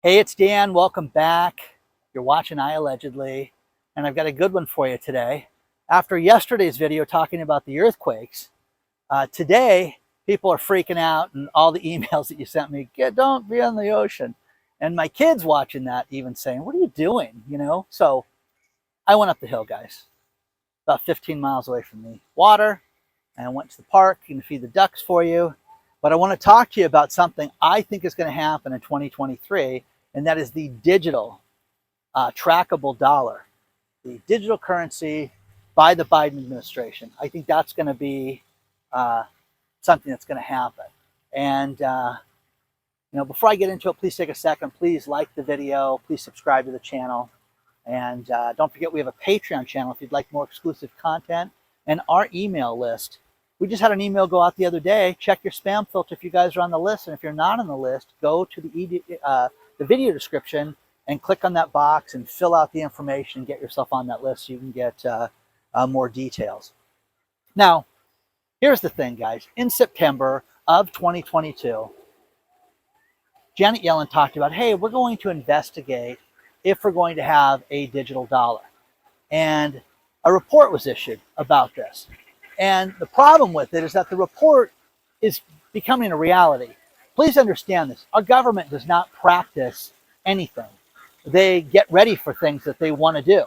Hey, it's Dan. Welcome back. You're watching iAllegedly, and I've got a good one for you today. After yesterday's video talking about the earthquakes, today people are freaking out and all the emails that you sent me, don't be on the ocean. And my kids watching that even saying, what are you doing? So I went up the hill, guys, about 15 miles away from the water, and I went to the park and feed the ducks for you. But I want to talk to you about something I think is going to happen in 2023, and that is the digital trackable dollar, the digital currency by the Biden administration. I think that's going to be something that's going to happen. And before I get into it, please take a second. Please like the video. Please subscribe to the channel. And don't forget, we have a Patreon channel if you'd like more exclusive content, and our email list. We just had an email go out the other day. Check your spam filter if you guys are on the list. And if you're not on the list, go to the video description and click on that box and fill out the information and get yourself on that list so you can get more details. Now, here's the thing, guys. In September of 2022, Janet Yellen talked about, hey, we're going to investigate if we're going to have a digital dollar. And a report was issued about this. And the problem with it is that the report is becoming a reality. Please understand this. Our government does not practice anything. They get ready for things that they want to do.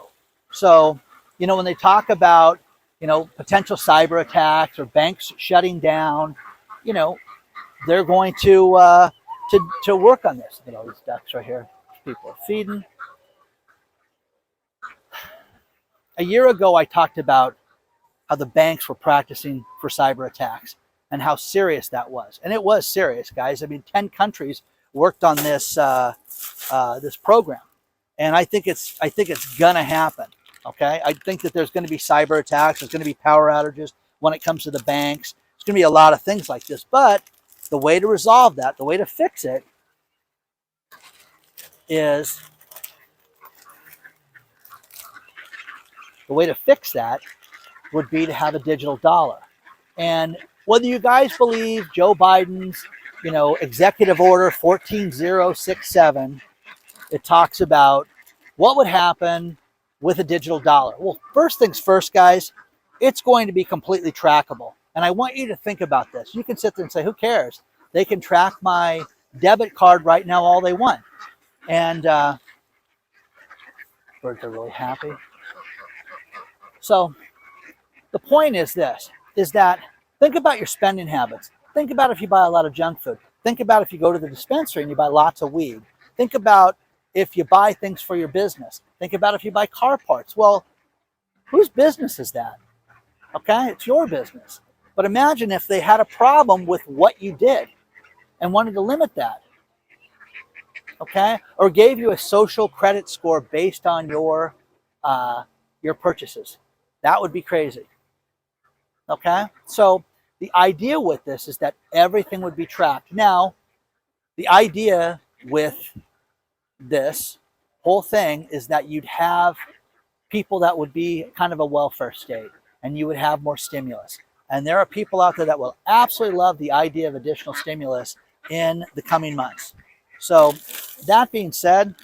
So, when they talk about, potential cyber attacks or banks shutting down, they're going to work on this. Look at all these ducks right here. People are feeding. A year ago, I talked about how the banks were practicing for cyber attacks and how serious that was. And it was serious, guys. 10 countries worked on this this program. And I think it's gonna happen. Okay. I think that there's gonna be cyber attacks, there's gonna be power outages when it comes to the banks. There's gonna be a lot of things like this. But the way to resolve that, the way to fix it is would be to have a digital dollar. And whether you guys believe Joe Biden's, executive order 14067, it talks about what would happen with a digital dollar. Well, first things first, guys, it's going to be completely trackable. And I want you to think about this. You can sit there and say, who cares? They can track my debit card right now all they want. And birds are really happy. So the point is this, is that think about your spending habits. Think about if you buy a lot of junk food. Think about if you go to the dispensary and you buy lots of weed. Think about if you buy things for your business. Think about if you buy car parts. Well, whose business is that? Okay, it's your business. But imagine if they had a problem with what you did and wanted to limit that. Okay, or gave you a social credit score based on your purchases. That would be crazy. Okay, so the idea with this is that everything would be tracked. Now, the idea with this whole thing is that you'd have people that would be kind of a welfare state, and you would have more stimulus. And there are people out there that will absolutely love the idea of additional stimulus in the coming months. So that being said,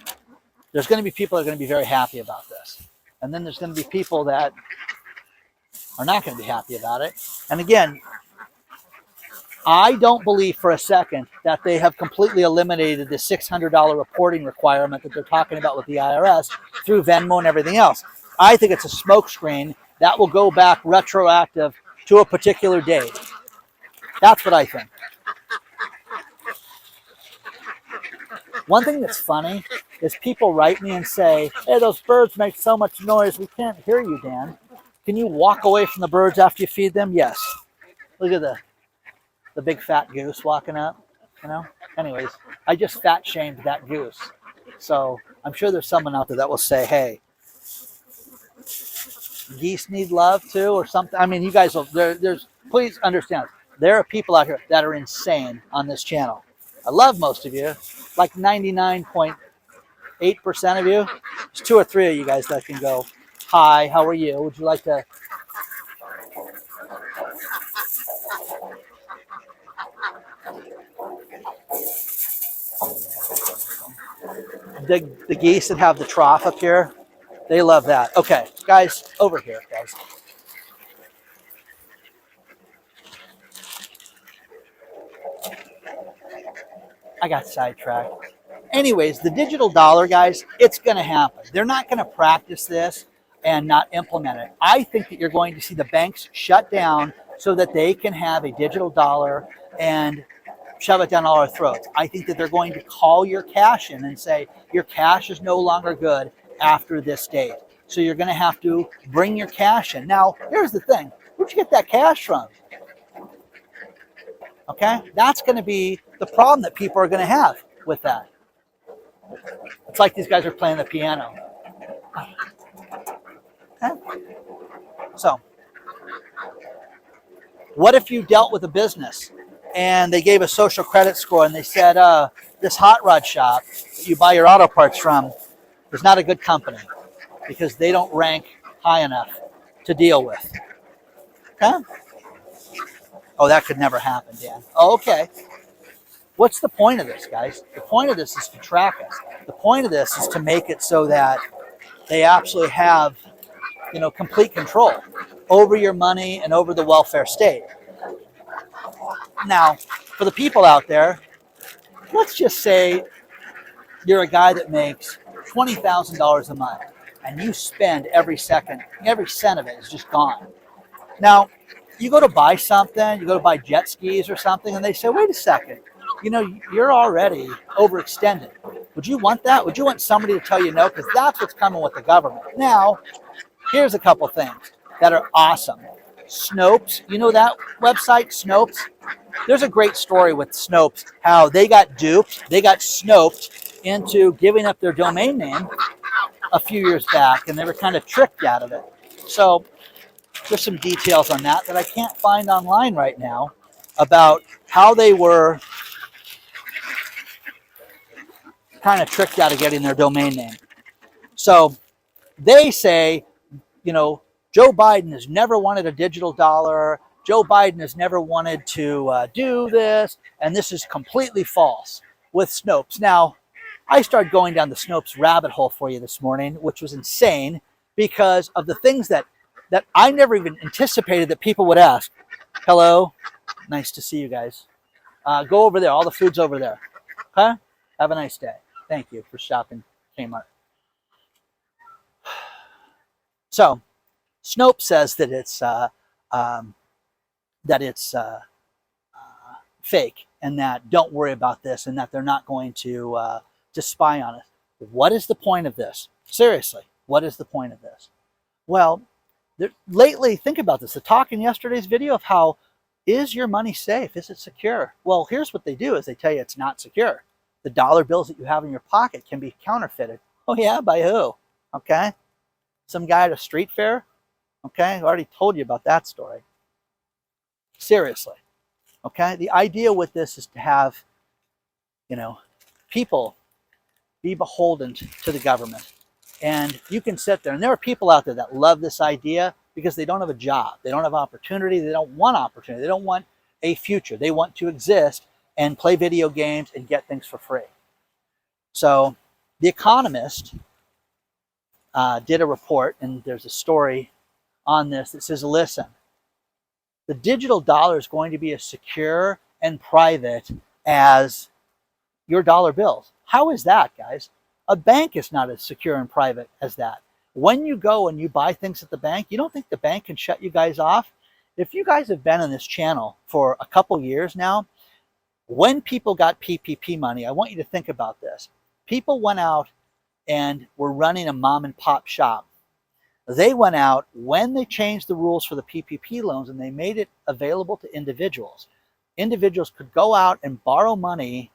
there's going to be people that are going to be very happy about this. And then there's going to be people that are not going to be happy about it. And again, I don't believe for a second that they have completely eliminated the $600 reporting requirement that they're talking about with the IRS through Venmo and everything else. I think it's a smokescreen that will go back retroactive to a particular date. That's what I think. One thing that's funny is people write me and say, hey, those birds make so much noise, we can't hear you, Dan. Can you walk away from the birds after you feed them? Yes. Look at the big fat goose walking up, Anyways, I just fat shamed that goose. So I'm sure there's someone out there that will say, hey, geese need love too or something. You guys will, please understand, there are people out here that are insane on this channel. I love most of you, like 99.8% of you. There's 2 or 3 of you guys that can go, hi, how are you? Would you like to? The geese that have the trough up here, they love that. Okay, guys, over here, guys. I got sidetracked. Anyways, the digital dollar, guys, it's going to happen. They're not going to practice this and not implement it. I think that you're going to see the banks shut down so that they can have a digital dollar and shove it down all our throats. I think that they're going to call your cash in and say, your cash is no longer good after this date. So you're going to have to bring your cash in. Now, here's the thing. Where'd you get that cash from? Okay? That's going to be the problem that people are going to have with that. It's like these guys are playing the piano. Okay? So, what if you dealt with a business and they gave a social credit score and they said, this hot rod shop that you buy your auto parts from is not a good company because they don't rank high enough to deal with. Okay? Oh, that could never happen, Dan. Oh, okay. What's the point of this, guys? The point of this is to track us. The point of this is to make it so that they absolutely have, complete control over your money and over the welfare state. Now, for the people out there, let's just say you're a guy that makes $20,000 a month and you spend every cent of it is just gone. Now, you go to buy something, you go to buy jet skis or something, and they say, wait a second, you're already overextended. Would you want that? Would you want somebody to tell you no? Because that's what's coming with the government. Now, here's a couple things that are awesome. Snopes, you know that website, Snopes? There's a great story with Snopes, how they got duped, they got snoped into giving up their domain name a few years back, and they were kind of tricked out of it. So there's some details on that I can't find online right now about how they were kind of tricked out of getting their domain name. So they say, Joe Biden has never wanted a digital dollar. Joe Biden has never wanted to do this, and this is completely false with Snopes. Now, I started going down the Snopes rabbit hole for you this morning, which was insane because of the things that I never even anticipated that people would ask. Hello, nice to see you guys. Go over there, all the food's over there. Okay? Have a nice day. Thank you for shopping Kmart. So, Snopes says that it's fake and that don't worry about this and that they're not going to spy on us. What is the point of this? Seriously, what is the point of this? Well, lately, think about this. The talk in yesterday's video of how is your money safe? Is it secure? Well, here's what they do is they tell you it's not secure. The dollar bills that you have in your pocket can be counterfeited. Oh yeah, by who? Okay. Some guy at a street fair? Okay, I already told you about that story. Seriously. Okay, the idea with this is to have, people be beholden to the government. And you can sit there, and there are people out there that love this idea because they don't have a job. They don't have opportunity. They don't want opportunity. They don't want a future. They want to exist and play video games and get things for free. So The Economist did a report, and there's a story on this that says, listen, the digital dollar is going to be as secure and private as your dollar bills. How is that, guys? A bank is not as secure and private as that. When you go and you buy things at the bank, you don't think the bank can shut you guys off? If you guys have been on this channel for a couple years now, when people got PPP money, I want you to think about this. People went out and were running a mom and pop shop. They went out when they changed the rules for the PPP loans and they made it available to individuals. Individuals could go out and borrow money.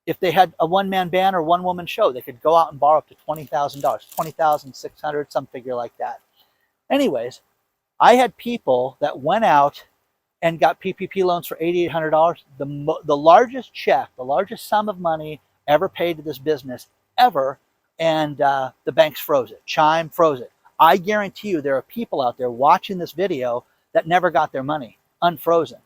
If they had a one-man band or one-woman show, they could go out and borrow up to $20,000, $20,600, some figure like that. Anyways, I had people that went out and got PPP loans for $8,800. The largest check, the largest sum of money ever paid to this business, ever, and the banks froze it. Chime froze it. I guarantee you there are people out there watching this video that never got their money unfrozen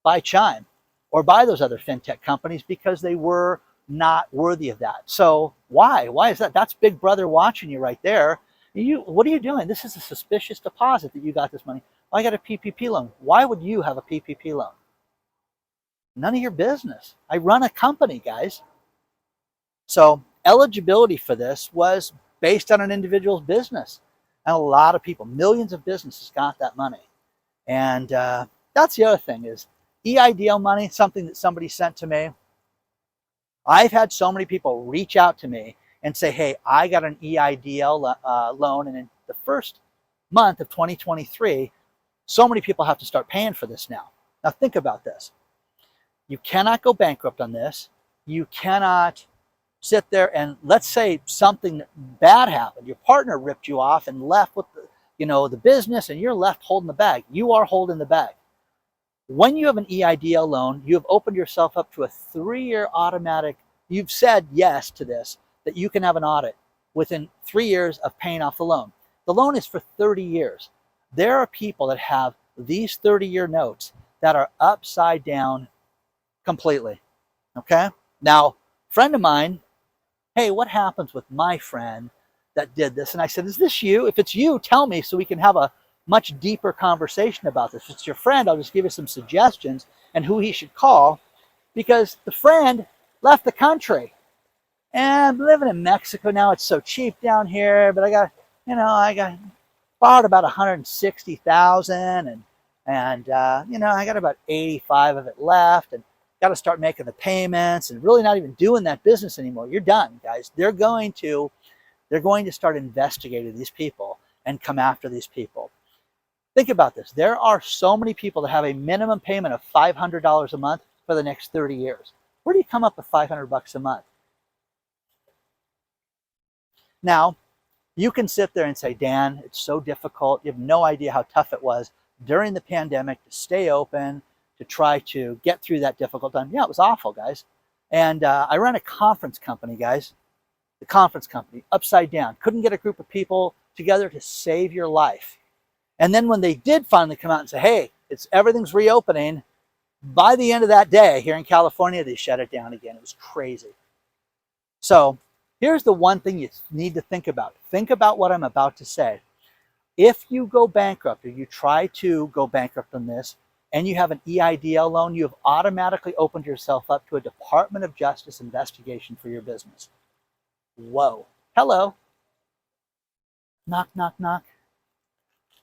by Chime or by those other fintech companies because they were not worthy of that. So why? Why is that? That's Big Brother watching you right there. What are you doing? This is a suspicious deposit that you got this money. I got a PPP loan. Why would you have a PPP loan? None of your business. I run a company, guys. So eligibility for this was based on an individual's business. And a lot of people, millions of businesses got that money. And that's the other thing is EIDL money, something that somebody sent to me. I've had so many people reach out to me and say, hey, I got an EIDL loan, and in the first month of 2023, so many people have to start paying for this now. Now think about this. You cannot go bankrupt on this. You cannot sit there and let's say something bad happened. Your partner ripped you off and left with the business, and you're left holding the bag. You are holding the bag. When you have an EIDL loan, you have opened yourself up to a 3-year automatic. You've said yes to this, that you can have an audit within 3 years of paying off the loan. The loan is for 30 years. There are people that have these 30-year notes that are upside down completely. Okay? Now, friend of mine, hey, what happens with my friend that did this? And I said, is this you? If it's you, tell me so we can have a much deeper conversation about this. If it's your friend, I'll just give you some suggestions and who he should call, because the friend left the country. And I'm living in Mexico now. It's so cheap down here, but I got borrowed about 160,000, and I got about 85 of it left, and got to start making the payments, and really not even doing that business anymore. You're done, guys. They're going to start investigating these people and come after these people. Think about this. There are so many people that have a minimum payment of $500 a month for the next 30 years. Where do you come up with $500 a month? Now, you can sit there and say, Dan, it's so difficult. You have no idea how tough it was during the pandemic to stay open, to try to get through that difficult time. Yeah, it was awful, guys. And I run a conference company, guys. The conference company, upside down. Couldn't get a group of people together to save your life. And then when they did finally come out and say, hey, everything's reopening, by the end of that day here in California, they shut it down again. It was crazy. So here's the one thing you need to think about. Think about what I'm about to say. If you go bankrupt, or you try to go bankrupt on this, and you have an EIDL loan, you have automatically opened yourself up to a Department of Justice investigation for your business. Whoa. Hello. Knock, knock, knock.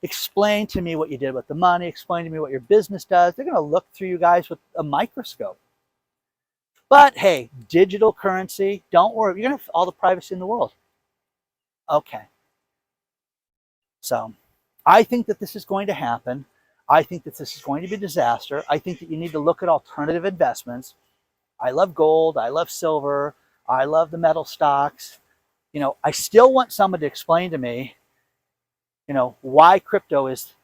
Explain to me what you did with the money. Explain to me what your business does. They're going to look through you guys with a microscope. But hey, digital currency, don't worry. You're going to have all the privacy in the world. Okay. So I think that this is going to happen. I think that this is going to be a disaster. I think that you need to look at alternative investments. I love gold. I love silver. I love the metal stocks. I still want someone to explain to me, why crypto is,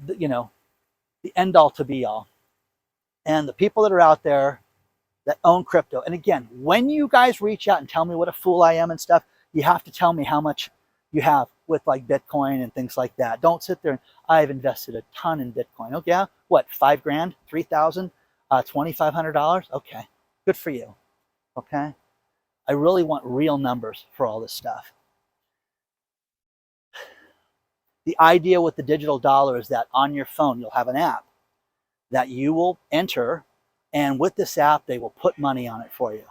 the end all to be all. And the people that are out there that own crypto. And again, when you guys reach out and tell me what a fool I am and stuff, you have to tell me how much you have with like Bitcoin and things like that. Don't sit there and I've invested a ton in Bitcoin. Oh yeah, what, $5,000, $3,000, $2,500? Okay, good for you. Okay, I really want real numbers for all this stuff. The idea with the digital dollar is that on your phone you'll have an app that you will enter, and with this app they will put money on it for you,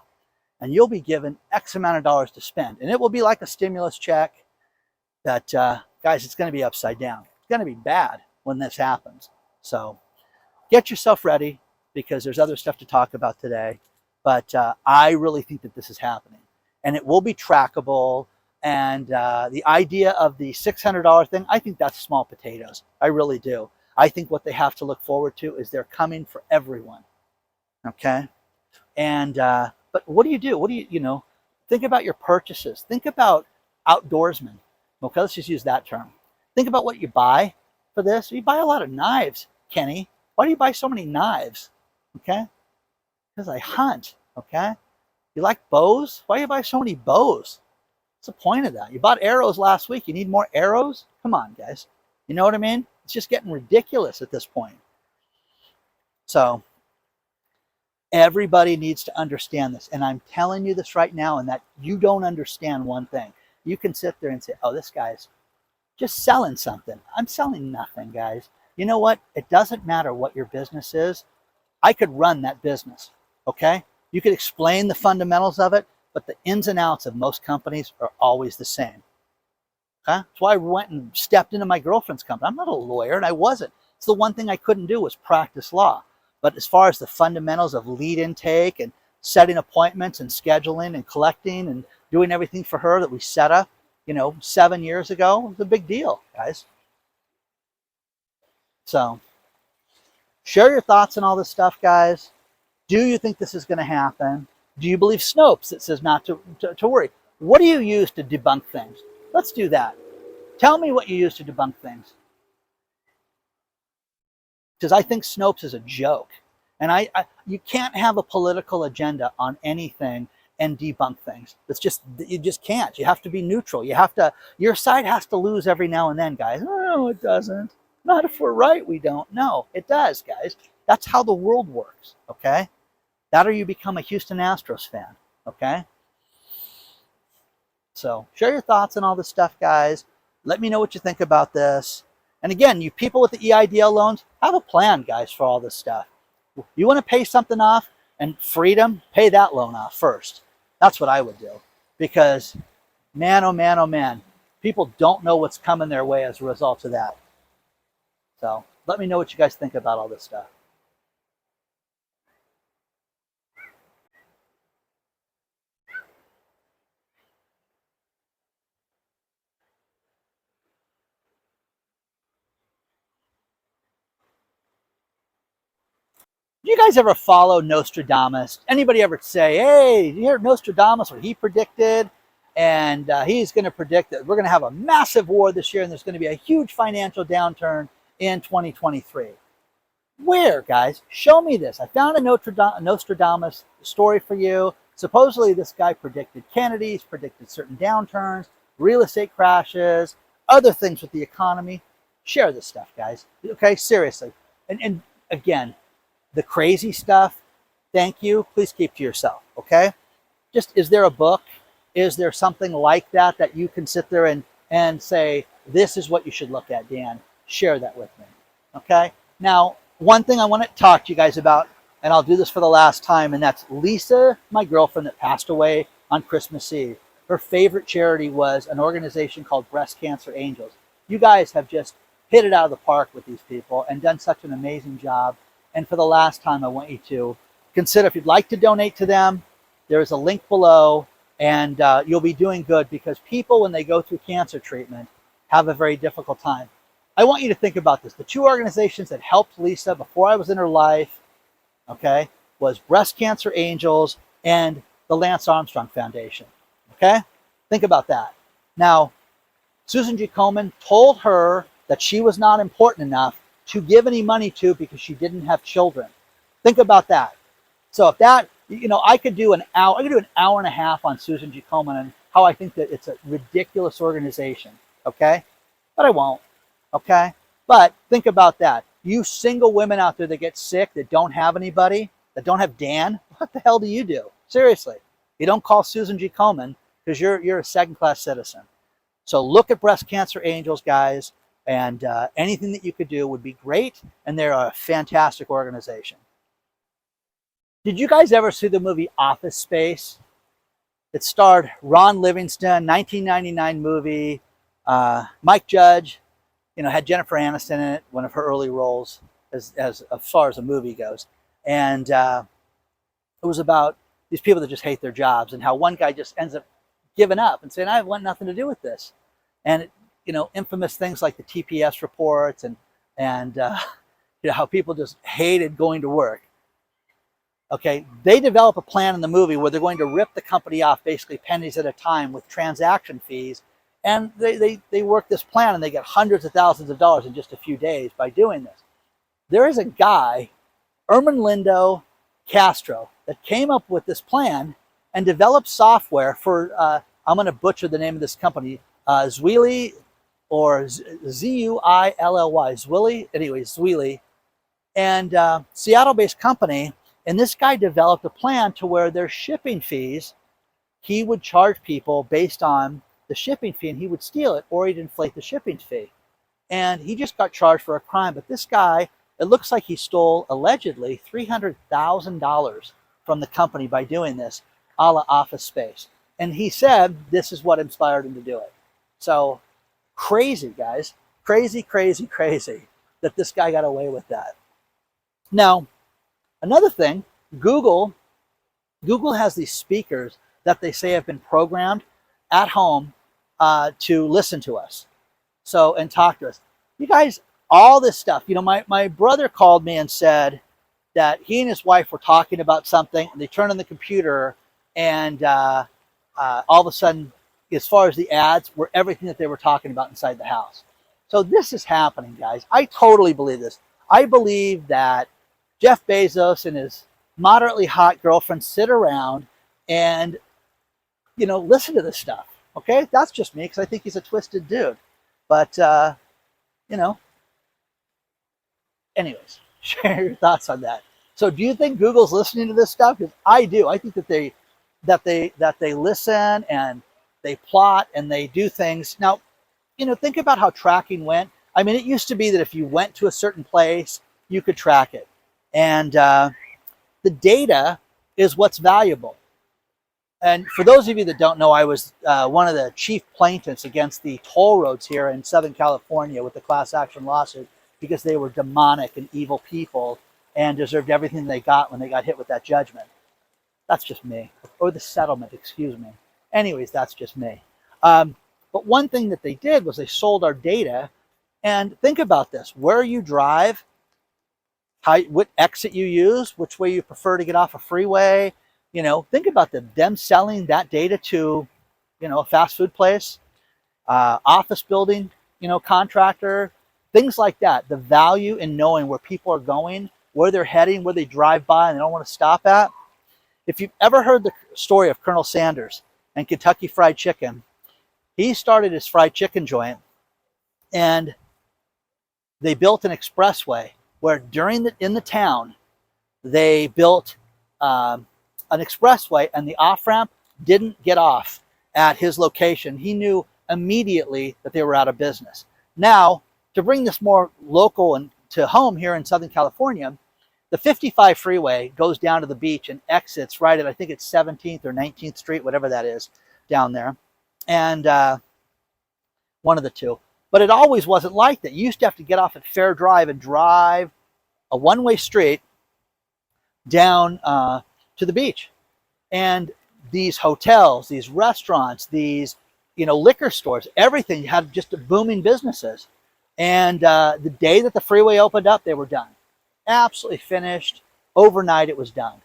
and you'll be given X amount of dollars to spend, and it will be like a stimulus check. That guys, it's going to be upside down. It's going to be bad when this happens. So get yourself ready, because there's other stuff to talk about today. But I really think that this is happening, and it will be trackable. And the idea of the $600 thing, I think that's small potatoes. I really do. I think what they have to look forward to is they're coming for everyone. Okay. And but what do you do? What do you think about your purchases? Think about outdoorsmen. Okay, let's just use that term. Think about what you buy for this. You buy a lot of knives, Kenny. Why do you buy so many knives? Okay, because I hunt. Okay, you like bows? Why do you buy so many bows? What's the point of that? You bought arrows last week. You need more arrows? Come on, guys. You know what I mean? It's just getting ridiculous at this point. So Everybody needs to understand this. And I'm telling you this right now, and that you don't understand one thing. You can sit there and say, oh, this guy's just selling something. I'm selling nothing, guys. You know what? It doesn't matter what your business is. I could run that business, okay? You could explain the fundamentals of it, but the ins and outs of most companies are always the same. Okay? That's why I went and stepped into my girlfriend's company. I'm not a lawyer, and I wasn't. It's the one thing I couldn't do was practice law. But as far as the fundamentals of lead intake and setting appointments and scheduling and collecting and doing everything for her that we set up, 7 years ago, it was a big deal, guys. So share your thoughts on all this stuff, guys. Do you think this is going to happen? Do you believe Snopes that says not to worry? What do you use to debunk things? Let's do that. Tell me what you use to debunk things. Because I think Snopes is a joke. And you can't have a political agenda on anything and debunk things. You just can't. You have to be neutral. Your side has to lose every now and then, guys. No, it doesn't. Not if we're right, we don't. No, it does, guys. That's how the world works, okay? That or you become a Houston Astros fan, okay? So share your thoughts on all this stuff, guys. Let me know what you think about this. And again, you people with the EIDL loans, have a plan, guys, for all this stuff. You want to pay something off and freedom, pay that loan off first. That's what I would do. Because, man, oh man, oh man, people don't know what's coming their way as a result of that. So let me know what you guys think about all this stuff. Do you guys ever follow Nostradamus? Anybody ever say, hey, you hear Nostradamus, what he predicted? And he's going to predict that we're going to have a massive war this year and there's going to be a huge financial downturn in 2023. Where, guys? Show me this. I found a Nostradamus story for you. Supposedly this guy predicted Kennedy's, predicted certain downturns, real estate crashes, other things with the economy. Share this stuff, guys. Okay, seriously. And again, the crazy stuff, thank you. Please keep to yourself, okay? Just, is there a book? Is there something like that that you can sit there and say, this is what you should look at, Dan? Share that with me, okay? Now, one thing I want to talk to you guys about, and I'll do this for the last time, and that's Lisa, my girlfriend that passed away on Christmas Eve. Her favorite charity was an organization called Breast Cancer Angels. You guys have just hit it out of the park with these people and done such an amazing job. And for the last time, I want you to consider, if you'd like to donate to them, there is a link below, and you'll be doing good, because people, when they go through cancer treatment, have a very difficult time. I want you to think about this. The two organizations that helped Lisa before I was in her life, okay, was Breast Cancer Angels and the Lance Armstrong Foundation, okay? Think about that. Now, Susan G. Komen told her that she was not important enough to give any money to because she didn't have children. Think about that. So if that, I could do an hour and a half on Susan G. Komen and how I think that it's a ridiculous organization, okay? But I won't, okay? But think about that. You single women out there that get sick, that don't have anybody, that don't have Dan, what the hell do you do? Seriously. You don't call Susan G. Komen because you're a second-class citizen. So look at Breast Cancer Angels, guys. And anything that you could do would be great. And they're a fantastic organization. Did you guys ever see the movie Office Space? It starred Ron Livingston, 1999 movie. Mike Judge, had Jennifer Aniston in it, one of her early roles as far as a movie goes. And it was about these people that just hate their jobs and how one guy just ends up giving up and saying, I want nothing to do with this. And infamous things like the TPS reports and how people just hated going to work. Okay, they develop a plan in the movie where they're going to rip the company off basically pennies at a time with transaction fees. And they work this plan and they get hundreds of thousands of dollars in just a few days by doing this. There is a guy, Ermenlindo Castro, that came up with this plan and developed software for, I'm going to butcher the name of this company, Zwilly, or Zuilly, Zwilly. Anyway, Zwilly. And Seattle-based company And this guy developed a plan to where their shipping fees, he would charge people based on the shipping fee, and he would steal it or he'd inflate the shipping fee. And he just got charged for a crime. But this guy, it looks like he stole, allegedly, $300,000 from the company by doing this, a la Office Space. And he said this is what inspired him to do it. So crazy, guys. Crazy, crazy, crazy that this guy got away with that. Now, another thing, Google has these speakers that they say have been programmed at home to listen to us. So, and talk to us. You guys, all this stuff, you know, my brother called me and said that he and his wife were talking about something, and they turned on the computer, and all of a sudden, as far as the ads, were everything that they were talking about inside the house. So this is happening, guys. I totally believe this. I believe that Jeff Bezos and his moderately hot girlfriend sit around and, you know, listen to this stuff. Okay? That's just me, because I think he's a twisted dude. But, you know, anyways, share your thoughts on that. So do you think Google's listening to this stuff? Because I do. I think that they listen and they plot and they do things. Now, you know, think about how tracking went. I mean, it used to be that if you went to a certain place, you could track it. And the data is what's valuable. And for those of you that don't know, I was one of the chief plaintiffs against the toll roads here in Southern California with the class action lawsuit, because they were demonic and evil people and deserved everything they got when they got hit with that judgment. That's just me. Or the settlement, excuse me. Anyways, that's just me. But one thing that they did was they sold our data. And think about this. Where you drive, what exit you use, which way you prefer to get off a freeway. You know, think about them selling that data to, you know, a fast food place, office building, you know, contractor, things like that. The value in knowing where people are going, where they're heading, where they drive by and they don't want to stop at. If you've ever heard the story of Colonel Sanders and Kentucky Fried Chicken, he started his fried chicken joint, and they built an expressway where in the town, they built an expressway, and the off-ramp didn't get off at his location. He knew immediately that they were out of business. Now, to bring this more local and to home here in Southern California, the 55 freeway goes down to the beach and exits right at, I think it's 17th or 19th Street, whatever that is, down there. And one of the two. But it always wasn't like that. You used to have to get off at Fair Drive and drive a one-way street down to the beach. And these hotels, these restaurants, these, you know, liquor stores, everything had just booming businesses. And the day that the freeway opened up, they were done. Absolutely finished. Overnight, it was done.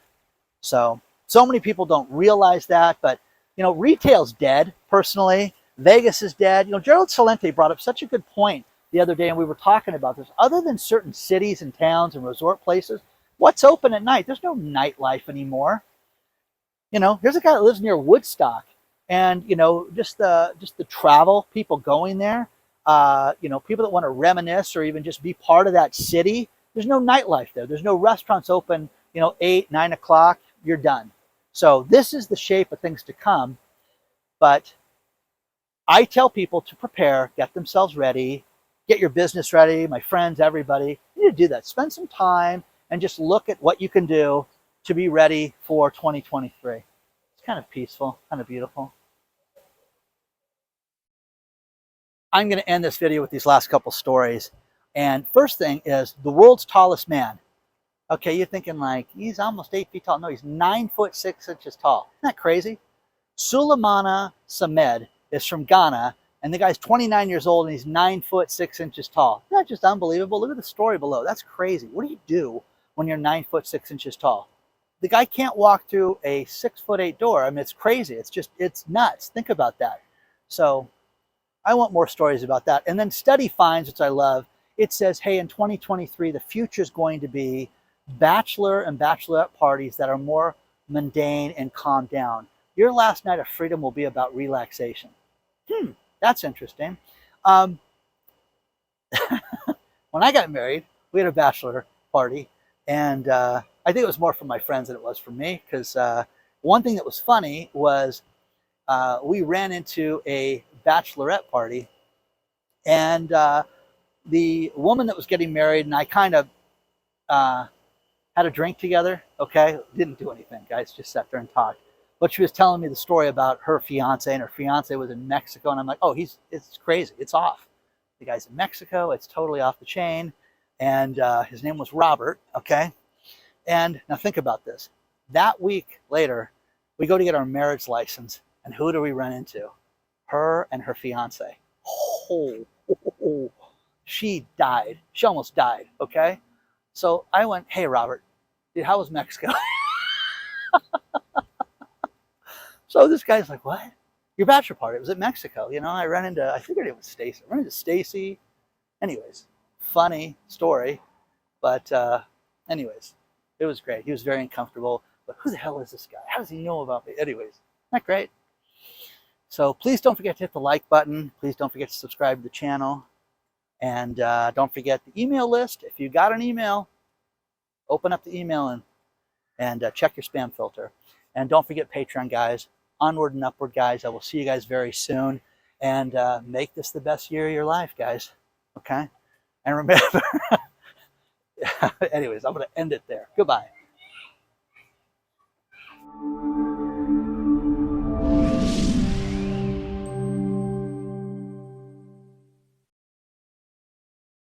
So many people don't realize that, but, you know, retail's dead, personally. Vegas is dead. You know, Gerald Celente brought up such a good point the other day, and we were talking about this. Other than certain cities and towns and resort places, what's open at night? There's no nightlife anymore. You know, here's a guy that lives near Woodstock, and, you know, just the travel, people going there, you know, people that want to reminisce or even just be part of that city. There's no nightlife there. There's no restaurants open, you know, 8, 9 o'clock. You're done. So this is the shape of things to come. But I tell people to prepare, get themselves ready, get your business ready, my friends, everybody. You need to do that. Spend some time and just look at what you can do to be ready for 2023. It's kind of peaceful, kind of beautiful. I'm going to end this video with these last couple stories. And first thing is the world's tallest man. Okay, you're thinking like, he's almost 8 feet tall. No, he's 9 foot 6 inches tall. Isn't that crazy? Sulemana Samed is from Ghana, and the guy's 29 years old, and he's 9 foot 6 inches tall. Isn't that just unbelievable? Look at the story below. That's crazy. What do you do when you're 9 foot 6 inches tall? The guy can't walk through a 6'8" door. I mean, it's crazy. It's nuts. Think about that. So I want more stories about that. And then study finds, which I love, it says, hey, in 2023, the future is going to be bachelor and bachelorette parties that are more mundane and calmed down. Your last night of freedom will be about relaxation. That's interesting. When I got married, we had a bachelor party, and I think it was more from my friends than it was from me, because one thing that was funny was we ran into a bachelorette party, and the woman that was getting married and I kind of had a drink together. Okay, didn't do anything, guys, just sat there and talked. But she was telling me the story about her fiance, and her fiance was in Mexico, and I'm like, oh, it's crazy, it's off. The guy's in Mexico, it's totally off the chain, and his name was Robert. Okay, and now think about this. That week later, we go to get our marriage license, and who do we run into? Her and her fiance. Oh, she died. She almost died. Okay, so I went, hey, Robert, dude, how was Mexico? So this guy's like, what? Your bachelor party? It was at Mexico. You know, I figured it was Stacy. I ran into Stacy. Anyways, funny story. But anyways, it was great. He was very uncomfortable. But who the hell is this guy? How does he know about me? Anyways, not great. So please don't forget to hit the like button. Please don't forget to subscribe to the channel. And don't forget the email list. If you got an email, open up the email and check your spam filter. And don't forget Patreon, guys. Onward and upward, guys. I will see you guys very soon. And make this the best year of your life, guys. Okay? And remember, anyways, I'm going to end it there. Goodbye.